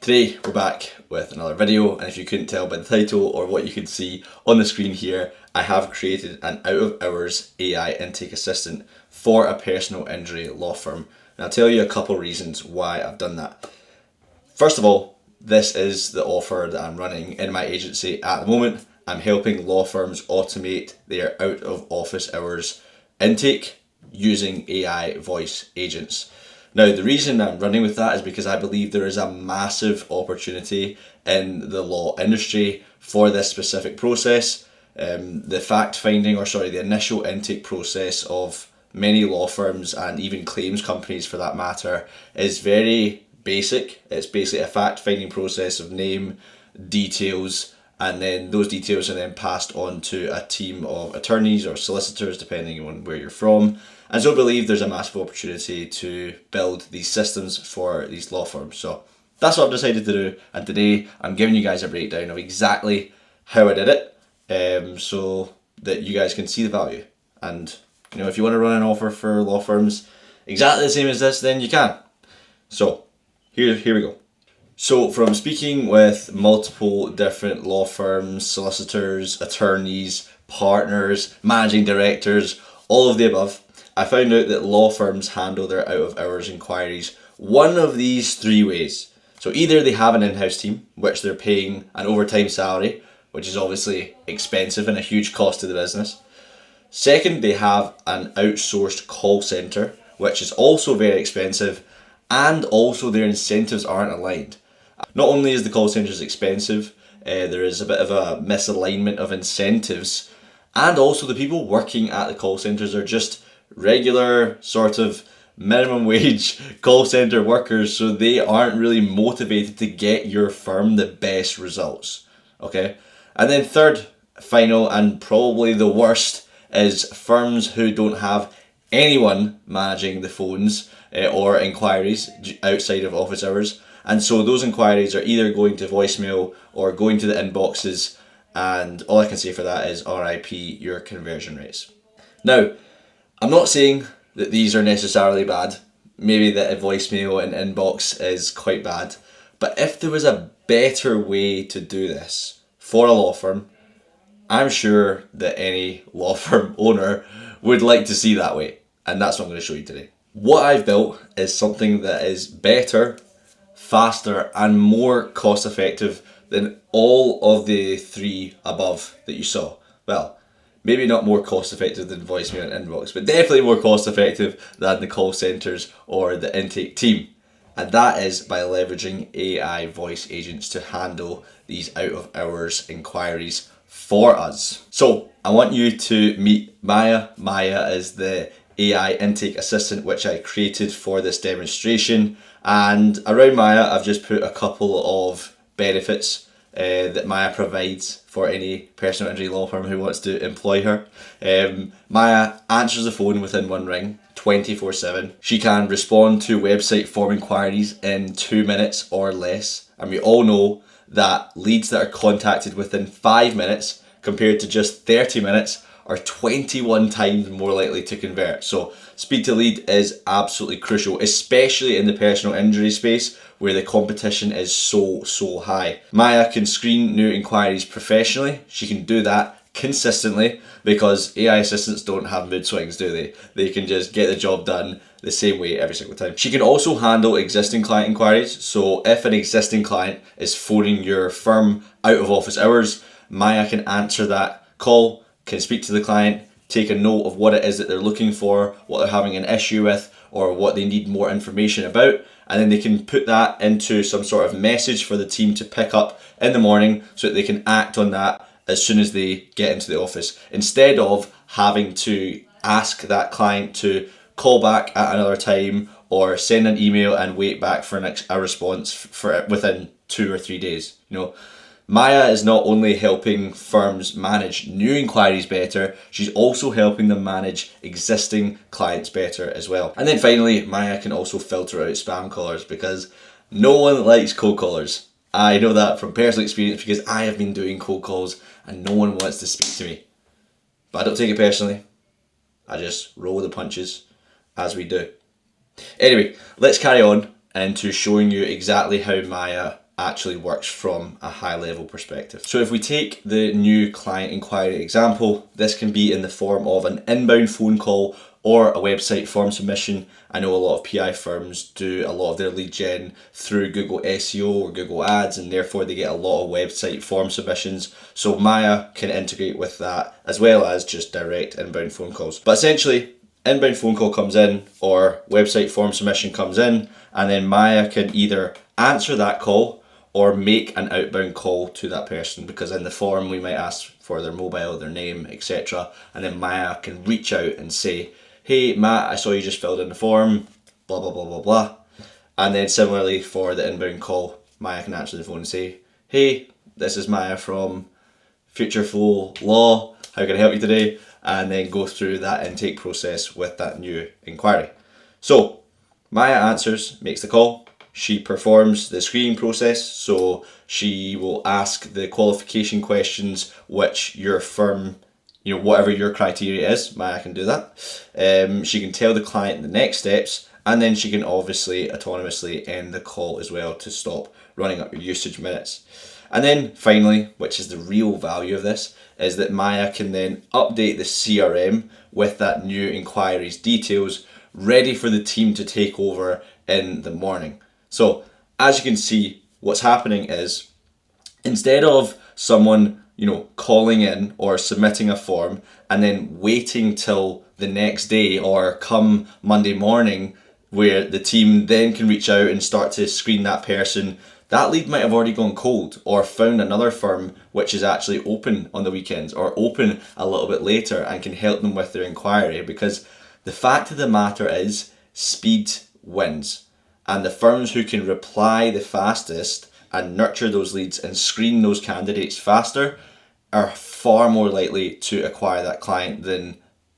Today we're back with another video, and if you couldn't tell by the title or what you can see on the screen here, I have created an out of hours AI intake assistant for a personal injury law firm. And I'll tell you a couple reasons why I've done that. First of all, this is the offer that I'm running in my agency at the moment. I'm helping law firms automate their out of office hours intake using AI voice agents. Now, the reason I'm running with that is because I believe there is a massive opportunity in the law industry for this specific process. The initial intake process of many law firms and even claims companies for that matter is very basic. It's basically a fact-finding process of name, details, and then those details are then passed on to a team of attorneys or solicitors depending on where you're from. And so I believe there's a massive opportunity to build these systems for these law firms. So that's what I've decided to do, and today I'm giving you guys a breakdown of exactly how I did it, so that you guys can see the value. And if you want to run an offer for law firms exactly the same as this, then you can. So here we go. So from speaking with multiple different law firms, solicitors, attorneys, partners, managing directors, all of the above, I found out that law firms handle their out of hours inquiries one of these three ways. So either they have an in-house team, which they're paying an overtime salary, which is obviously expensive and a huge cost to the business. Second, they have an outsourced call centre, which is also very expensive, and also their incentives aren't aligned. Not only is the call centres expensive, there is a bit of a misalignment of incentives, and also the people working at the call centres are just regular sort of minimum wage call centre workers, so they aren't really motivated to get your firm the best results. Okay? And then third, final, and probably the worst, is firms who don't have anyone managing the phones or inquiries outside of office hours. And so those inquiries are either going to voicemail or going to the inboxes, and all I can say for that is RIP your conversion rates. Now, I'm not saying that these are necessarily bad. Maybe that a voicemail and inbox is quite bad. But if there was a better way to do this for a law firm, I'm sure that any law firm owner would like to see that way. And that's what I'm going to show you today. What I've built is something that is better, faster, and more cost effective than all of the three above that you saw. Well, maybe not more cost effective than voicemail and inbox, but definitely more cost effective than the call centres or the intake team. And that is by leveraging AI voice agents to handle these out of hours inquiries for us. So I want you to meet Maya. Maya is the AI intake assistant which I created for this demonstration. And around Maya, I've just put a couple of benefits that Maya provides for any personal injury law firm who wants to employ her. Maya answers the phone within one ring, 24/7. She can respond to website form inquiries in 2 minutes or less. And we all know that leads that are contacted within 5 minutes compared to just 30 minutes are 21 times more likely to convert. So speed to lead is absolutely crucial, especially in the personal injury space where the competition is so high. Maya can screen new inquiries professionally. She can do that consistently because AI assistants don't have mood swings, do they? They can just get the job done the same way every single time. She can also handle existing client inquiries. So if an existing client is phoning your firm out of office hours, Maya can answer that call, can speak to the client, take a note of what it is that they're looking for, what they're having an issue with, or what they need more information about, and then they can put that into some sort of message for the team to pick up in the morning so that they can act on that as soon as they get into the office, instead of having to ask that client to call back at another time or send an email and wait back for a response for within 2 or 3 days. Maya is not only helping firms manage new inquiries better, she's also helping them manage existing clients better as well. And then finally, Maya can also filter out spam callers because no one likes cold callers. I know that from personal experience because I have been doing cold calls and no one wants to speak to me. But I don't take it personally. I just roll with the punches as we do. Anyway, let's carry on into showing you exactly how Maya actually works from a high level perspective. So if we take the new client inquiry example, this can be in the form of an inbound phone call or a website form submission. I know a lot of PI firms do a lot of their lead gen through Google SEO or Google Ads, and therefore they get a lot of website form submissions. So Maya can integrate with that as well as just direct inbound phone calls. But essentially, inbound phone call comes in or website form submission comes in, and then Maya can either answer that call or make an outbound call to that person, because in the form we might ask for their mobile, their name, etc. And then Maya can reach out and say, hey Matt, I saw you just filled in the form, blah blah blah blah blah. And then similarly for the inbound call, Maya can answer the phone and say, hey, this is Maya from Future Flow Law, how can I help you today? And then go through that intake process with that new inquiry. So Maya answers, makes the call. She performs the screening process, so she will ask the qualification questions which your firm, whatever your criteria is, Maya can do that. She can tell the client the next steps, and then she can obviously autonomously end the call as well to stop running up your usage minutes. And then finally, which is the real value of this, is that Maya can then update the CRM with that new inquiries details, ready for the team to take over in the morning. So as you can see, what's happening is, instead of someone, calling in or submitting a form and then waiting till the next day or come Monday morning, where the team then can reach out and start to screen that person, that lead might have already gone cold or found another firm which is actually open on the weekends or open a little bit later and can help them with their inquiry. Because the fact of the matter is, speed wins. And the firms who can reply the fastest and nurture those leads and screen those candidates faster are far more likely to acquire that client than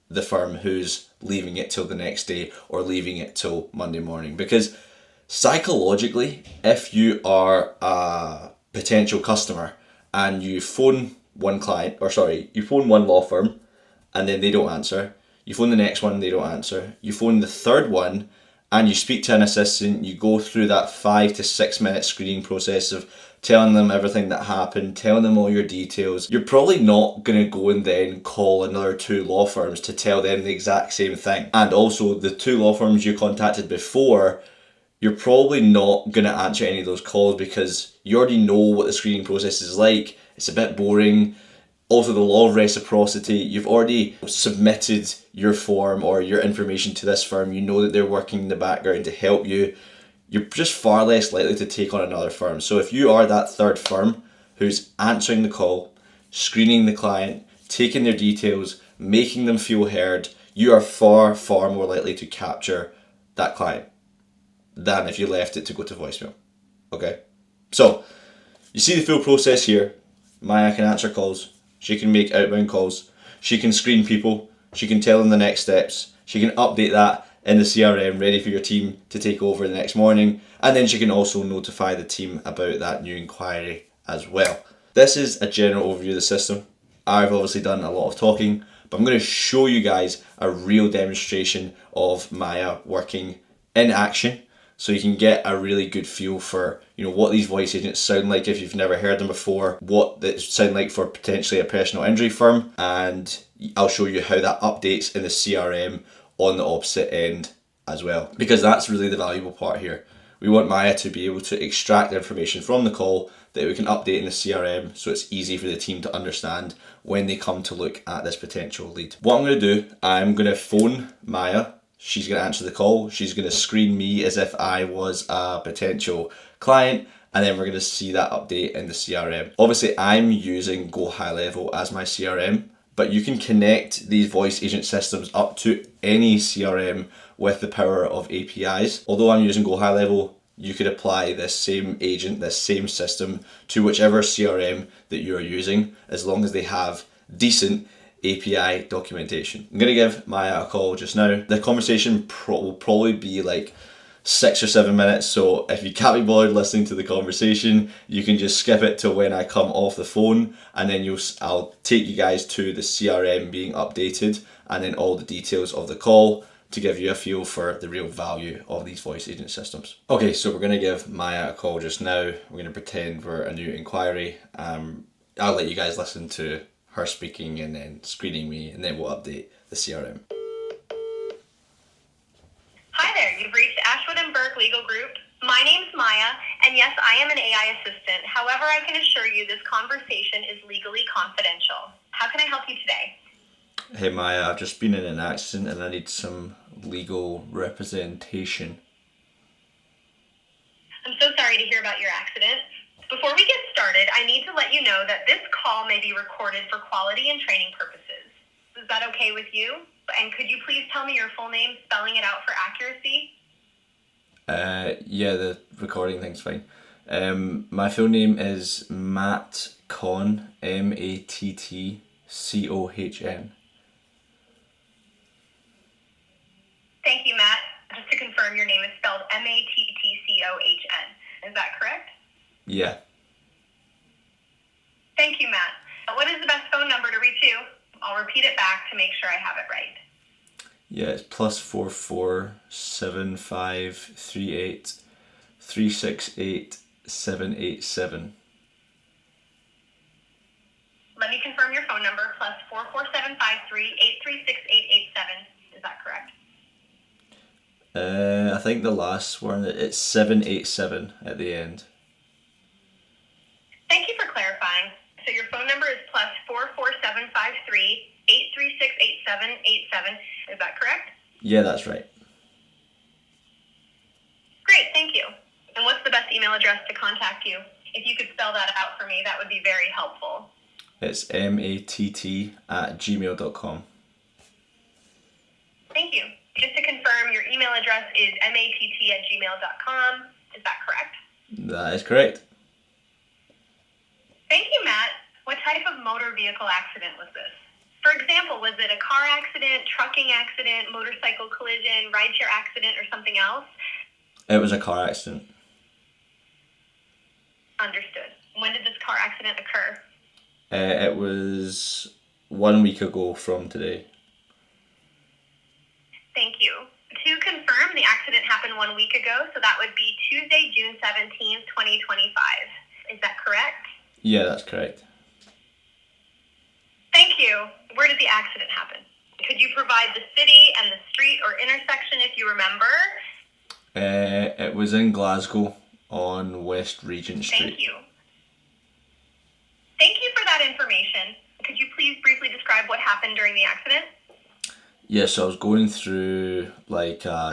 the firm who's leaving it till the next day or leaving it till Monday morning. Because psychologically, if you are a potential customer and you phone one law firm and then they don't answer, you phone the next one, they don't answer, you phone the third one and you speak to an assistant, you go through that 5 to 6 minute screening process of telling them everything that happened, telling them all your details, you're probably not going to go and then call another 2 law firms to tell them the exact same thing. And also the 2 law firms you contacted before, you're probably not going to answer any of those calls because you already know what the screening process is like. It's a bit boring. Also, the law of reciprocity, you've already submitted your form or your information to this firm. You know that they're working in the background to help you. You're just far less likely to take on another firm. So if you are that third firm who's answering the call, screening the client, taking their details, making them feel heard, you are far, far more likely to capture that client than if you left it to go to voicemail. Okay? So, you see the full process here. Maya can answer calls. She can make outbound calls. She can screen people. She can tell them the next steps. She can update that in the CRM, ready for your team to take over the next morning. And then she can also notify the team about that new inquiry as well. This is a general overview of the system. I've obviously done a lot of talking, but I'm going to show you guys a real demonstration of Maya working in action, so you can get a really good feel for what these voice agents sound like if you've never heard them before, what they sound like for potentially a personal injury firm, and I'll show you how that updates in the CRM on the opposite end as well, because that's really the valuable part here. We want Maya to be able to extract information from the call that we can update in the CRM so it's easy for the team to understand when they come to look at this potential lead. What I'm going to do, I'm going to phone Maya. She's going to answer the call. She's going to screen me as if I was a potential client, and then we're going to see that update in the CRM. Obviously, I'm using Go High Level as my CRM, but you can connect these voice agent systems up to any CRM with the power of APIs. Although I'm using Go High Level, you could apply this same agent, this same system to whichever CRM that you're using, as long as they have decent API documentation. I'm going to give Maya a call just now. The conversation will probably be like 6 or 7 minutes, so if you can't be bothered listening to the conversation, you can just skip it to when I come off the phone, and then I'll take you guys to the CRM being updated and then all the details of the call. to give you a feel for the real value of these voice agent systems. Okay, so we're going to give Maya a call just now. We're going to pretend we're a new inquiry. I'll let you guys listen to her speaking and then screening me, and then we'll update the CRM. Hi there, you've reached Ashwood and Burke Legal Group. My name's Maya, and yes, I am an AI assistant. However, I can assure you this conversation is legally confidential. How can I help you today? Hey Maya, I've just been in an accident and I need some legal representation. I'm so sorry to hear about your accident. Before we get started, I need to let you know that this call may be recorded for quality and training purposes. Is that okay with you? And could you please tell me your full name, spelling it out for accuracy? Yeah, the recording thing's fine. My full name is Matt Conn, Mattcohn. Thank you, Matt. Just to confirm, your name is spelled Mattcohn. Is that correct? Yeah. Thank you, Matt. What is the best phone number to reach you? I'll repeat it back to make sure I have it right. Yeah, it's +447538368787. Let me confirm your phone number, +44753836887. Is that correct? I think the last one, it's 787 at the end. Thank you for clarifying. So your phone number is +4475383688787. Is that correct? Yeah, that's right. Great, thank you. And what's the best email address to contact you? If you could spell that out for me, that would be very helpful. It's matt@gmail.com. Thank you. Just to confirm, your email address is matt@gmail.com. Is that correct? That is correct. Thank you, Matt. What type of motor vehicle accident was this? For example, was it a car accident, trucking accident, motorcycle collision, rideshare accident, or something else? It was a car accident. Understood. When did this car accident occur? It was 1 week ago from today. Thank you. To confirm, the accident happened 1 week ago, so that would be Tuesday, June 17th, 2025. Is that correct? Yeah, that's correct. Thank you. Where did the accident happen? Could you provide the city and the street or intersection if you remember? It was in Glasgow on West Regent Street. Thank you. Thank you for that information. Could you please briefly describe what happened during the accident? Yes, so I was going through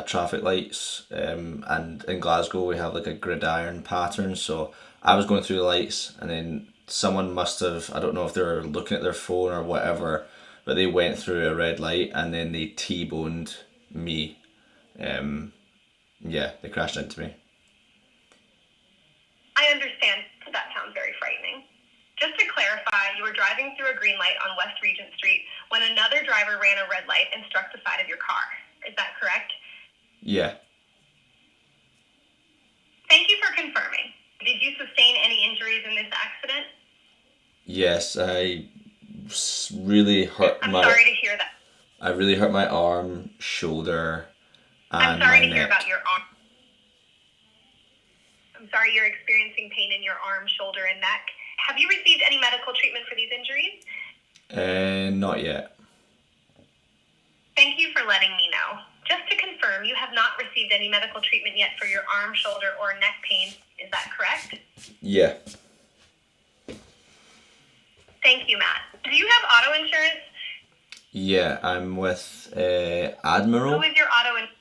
traffic lights, and in Glasgow we have like a gridiron pattern. So I was going through the lights, and then someone must have, I don't know if they were looking at their phone or whatever, but they went through a red light and then they T-boned me. Yeah, they crashed into me. I understand. That sounds very frightening. Just to clarify, you were driving through a green light on West Regent Street when another driver ran a red light and struck the side of your car. Is that correct? Yeah. Thank you for confirming. Did you sustain any injuries in this accident? Yes, I really hurt I'm sorry to hear that. I really hurt my arm, shoulder, and I'm sorry my to hear neck. about your arm. I'm sorry you're experiencing pain in your arm, shoulder, and neck. Have you received any medical treatment for these injuries? Not yet. Thank you for letting me know. Just to confirm, you have not received any medical treatment yet for your arm, shoulder, or neck pain. Is that correct? Yeah. Thank you, Matt. Do you have auto insurance? Yeah, I'm with Admiral. Who is your auto insurance?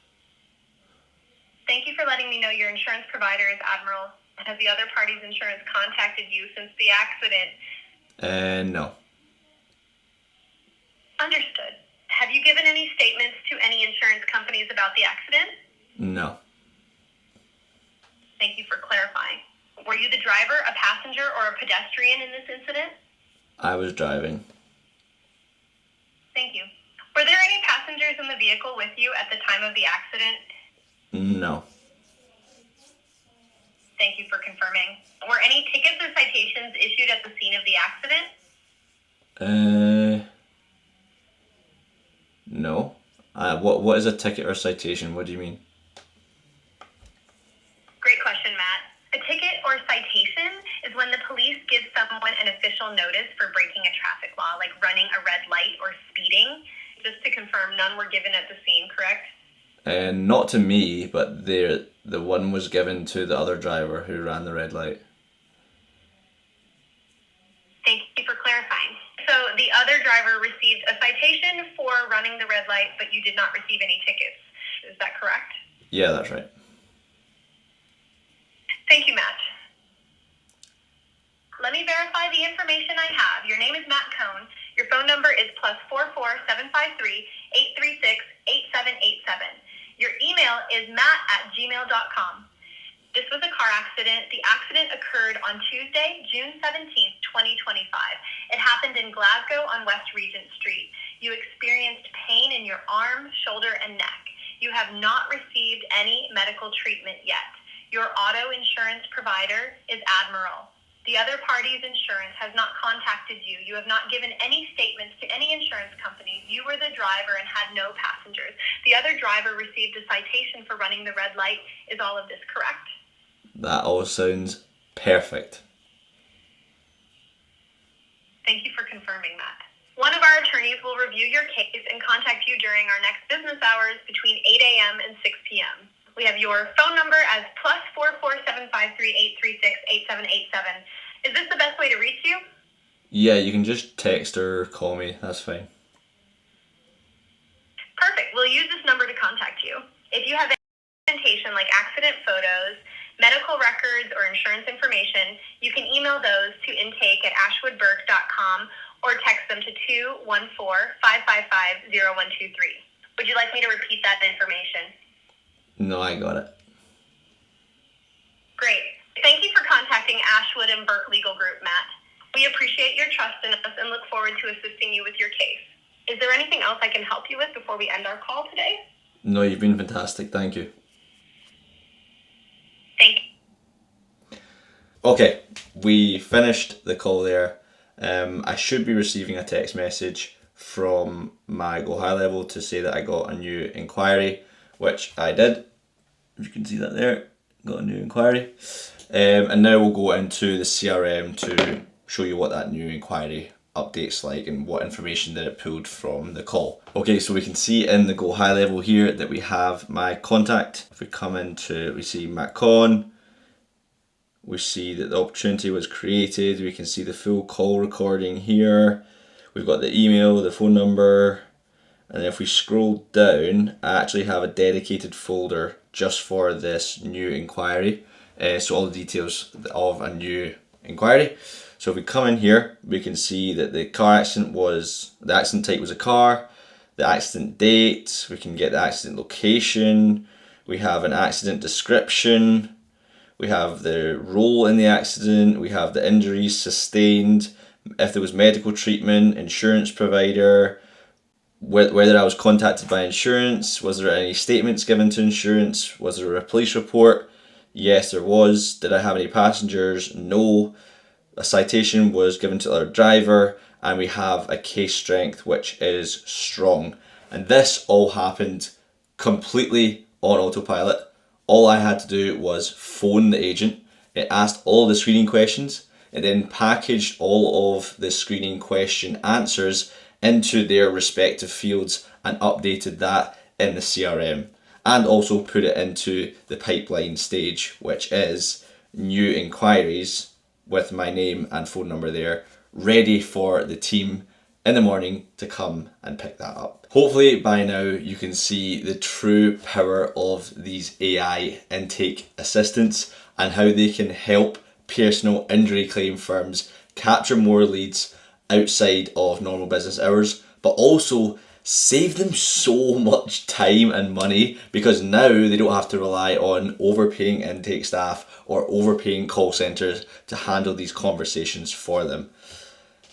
Thank you for letting me know your insurance provider is Admiral. Has the other party's insurance contacted you since the accident? No. Understood. Have you given any statements to any insurance companies about the accident? No. Thank you for clarifying. Were you the driver, a passenger, or a pedestrian in this incident? I was driving. Thank you. Were there any passengers in the vehicle with you at the time of the accident? No. Thank you for confirming. Were any tickets or citations issued at the scene of the accident? No. What is a ticket or citation? What do you mean? Great question, Matt. A ticket or citation is when the police give someone an official notice for breaking a traffic law, like running a red light or speeding. Just to confirm, none were given at the scene, correct? Not to me, but the one was given to the other driver who ran the red light. Thank you for clarifying. So the other driver received a citation for running the red light, but you did not receive any tickets. Is that correct? Yeah, that's right. Thank you, Matt. Let me verify the information I have. Your name is Matt Cohn. Your phone number is +44-753-836-8787. Your email is matt@gmail.com. This was a car accident. The accident occurred on Tuesday, June 17th, 2025. It happened in Glasgow on West Regent Street. You experienced pain in your arm, shoulder, and neck. You have not received any medical treatment yet. Your auto insurance provider is Admiral. The other party's insurance has not contacted you. You have not given any statements to any insurance company. You were the driver and had no passengers. The other driver received a citation for running the red light. Is all of this correct? That all sounds perfect. Thank you for confirming that. One of our attorneys will review your case and contact you during our next business hours between 8 a.m. and 6 p.m. We have your phone number as +44-753-836-8787. Is this the best way to reach you? Yeah, you can just text or call me. That's fine. Perfect. We'll use this number to contact you. If you have any documentation like accident photos, medical records, or insurance information, you can email those to intake@ashwoodburke.com or text them to 214-555-0123. Would you like me to repeat that information? No, I got it. Great. Thank you for contacting Ashwood and Burke Legal Group, Matt. We appreciate your trust in us and look forward to assisting you with your case. Is there anything else I can help you with before we end our call today? No, you've been fantastic. Thank you. Thank you. Okay, we finished the call there. I should be receiving a text message from my Go High Level to say that I got a new inquiry, which I did. You can see that there, got a new inquiry. And now we'll go into the CRM to show you what that new inquiry update's like and what information that it pulled from the call. Okay, so we can see in the Go High Level here that we have my contact. If we come into, we see Matt Cohn. We see that the opportunity was created. We can see the full call recording here. We've got the email, the phone number, and if we scroll down, I actually have a dedicated folder just for this new inquiry. So all the details of a new inquiry. So if we come in here, we can see that the accident type was a car, the accident date, we can get the accident location, we have an accident description, we have the role in the accident, we have the injuries sustained, if there was medical treatment, insurance provider, whether I was contacted by insurance, was there any statements given to insurance, was there a police report? Yes, there was. Did I have any passengers? No. A citation was given to our driver, and we have a case strength which is strong. And this all happened completely on autopilot. All I had to do was phone the agent. It asked all the screening questions. It then packaged all of the screening question answers into their respective fields and updated that in the CRM, and also put it into the pipeline stage, which is new inquiries with my name and phone number there, ready for the team in the morning to come and pick that up. Hopefully by now you can see the true power of these AI intake assistants and how they can help personal injury claim firms capture more leads outside of normal business hours, but also save them so much time and money, because now they don't have to rely on overpaying intake staff or overpaying call centres to handle these conversations for them.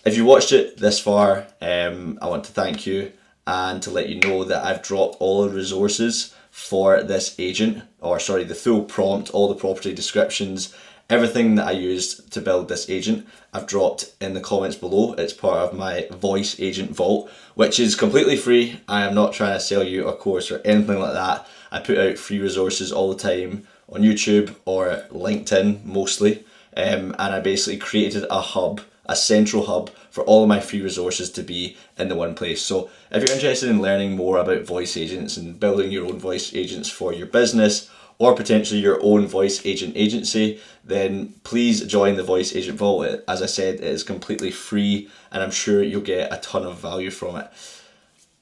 If you watched it this far, I want to thank you and to let you know that I've dropped all the resources for this agent, the full prompt, all the property descriptions Everything that I used to build this agent, I've dropped in the comments below. It's part of my Voice Agent Vault, which is completely free. I am not trying to sell you a course or anything like that. I put out free resources all the time on YouTube or LinkedIn mostly. And I basically created a hub, a central hub for all of my free resources to be in the one place. So if you're interested in learning more about voice agents and building your own voice agents for your business, or potentially your own voice agent agency, then please join the Voice Agent Vault. As I said, it is completely free and I'm sure you'll get a ton of value from it.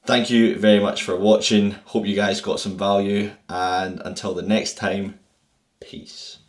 Thank you very much for watching. Hope you guys got some value, and until the next time, peace.